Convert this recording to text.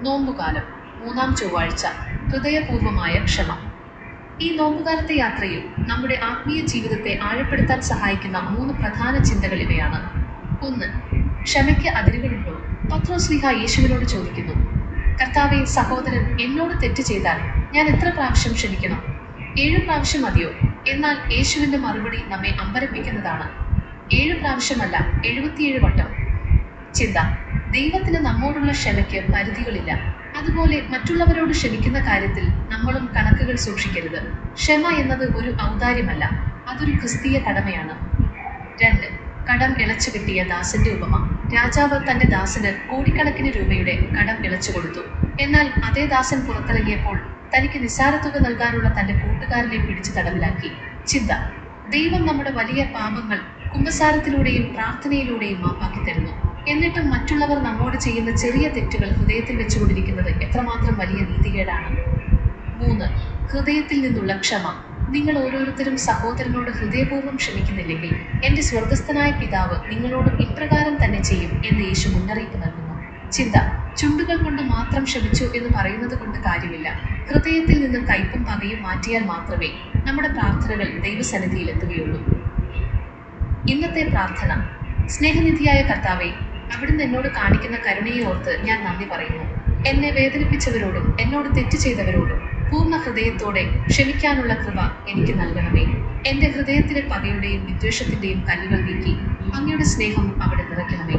നോമ്പുകാലം മൂന്നാം ചൊവ്വാഴ്ച. ഹൃദയപൂർവമായ ക്ഷമ. ഈ നോമ്പുകാലത്തെ യാത്രയിൽ നമ്മുടെ ആത്മീയ ജീവിതത്തെ ആഴപ്പെടുത്താൻ സഹായിക്കുന്ന 3 പ്രധാന ചിന്തകൾ ഇവയാണ്. 1. ക്ഷമയ്ക്ക് അതിരുകളുണ്ടോ? പത്രോസ്ലീഹ യേശുവിനോട് ചോദിക്കുന്നു, കർത്താവേ, സഹോദരൻ എന്നോട് തെറ്റ് ചെയ്താൽ ഞാൻ എത്ര പ്രാവശ്യം ക്ഷമിക്കണം? 7 പ്രാവശ്യം മതിയോ? എന്നാൽ യേശുവിൻ്റെ മറുപടി നമ്മെ അമ്പരപ്പിക്കുന്നതാണ്. 7 പ്രാവശ്യമല്ല, 77 വട്ടം. ചിന്ത: ദൈവത്തിന് നമ്മോടുള്ള ക്ഷമയ്ക്ക് പരിധികളില്ല. അതുപോലെ മറ്റുള്ളവരോട് ക്ഷമിക്കുന്ന കാര്യത്തിൽ നമ്മളും കണക്കുകൾ സൂക്ഷിക്കരുത്. ക്ഷമ എന്നത് ഒരു ഔദാര്യമല്ല, അതൊരു ക്രിസ്തീയ കടമയാണ്. 2. കടം ഇളച്ചു കിട്ടിയ ദാസന്റെ ഉപമ. രാജാവ് തന്റെ ദാസന് കോടിക്കണക്കിന് രൂപയുടെ കടം ഇളച്ചു കൊടുത്തു. എന്നാൽ അതേ ദാസൻ പുറത്തിറങ്ങിയപ്പോൾ തനിക്ക് നിസ്സാര തുക നൽകാനുള്ള തന്റെ കൂട്ടുകാരനെ പിടിച്ച് തടവിലാക്കി. ചിന്ത: ദൈവം നമ്മുടെ വലിയ പാപങ്ങൾ കുമ്പസാരത്തിലൂടെയും പ്രാർത്ഥനയിലൂടെയും മാപ്പാക്കി തരുന്നു. എന്നിട്ടും മറ്റുള്ളവർ നമ്മോട് ചെയ്യുന്ന ചെറിയ തെറ്റുകൾ ഹൃദയത്തിൽ വെച്ചുകൊണ്ടിരിക്കുന്നത് എത്രമാത്രം വലിയ നീതികേടാണ്. 3. ഹൃദയത്തിൽ നിന്നുള്ള ക്ഷമ. നിങ്ങൾ ഓരോരുത്തരും സഹോദരനോട് ഹൃദയപൂർവ്വം ക്ഷമിക്കുന്നില്ലെങ്കിൽ എൻ്റെ സ്വർഗസ്ഥനായ പിതാവ് നിങ്ങളോടും ഇപ്രകാരം തന്നെ ചെയ്യും എന്ന് യേശു മുന്നറിയിപ്പ് നൽകുന്നു. ചിന്ത: ചുണ്ടുകൾ കൊണ്ട് മാത്രം ക്ഷമിച്ചു എന്ന് പറയുന്നത് കൊണ്ട് കാര്യമില്ല. ഹൃദയത്തിൽ നിന്ന് കയ്പും പകയും മാറ്റിയാൽ മാത്രമേ നമ്മുടെ പ്രാർത്ഥനകൾ ദൈവസന്നിധിയിൽ എത്തുകയുള്ളൂ. ഇന്നത്തെ പ്രാർത്ഥന. സ്നേഹനിധിയായ കർത്താവേ, അവിടുന്ന് എന്നോട് കാണിക്കുന്ന കരുണയെ ഓർത്ത് ഞാൻ നന്ദി പറയുന്നു. എന്നെ വേദനിപ്പിച്ചവരോടും എന്നോട് തെറ്റ് ചെയ്തവരോടും പൂർണ്ണ ഹൃദയത്തോടെ ക്ഷമിക്കാനുള്ള കൃപ എനിക്ക് നൽകണമേ. എൻ്റെ ഹൃദയത്തിലെ പകയുടെയും വിദ്വേഷത്തിൻ്റെയും കല്ലുകൾ നീക്കി അങ്ങയുടെ സ്നേഹം അവിടെ നിറയ്ക്കണമേ.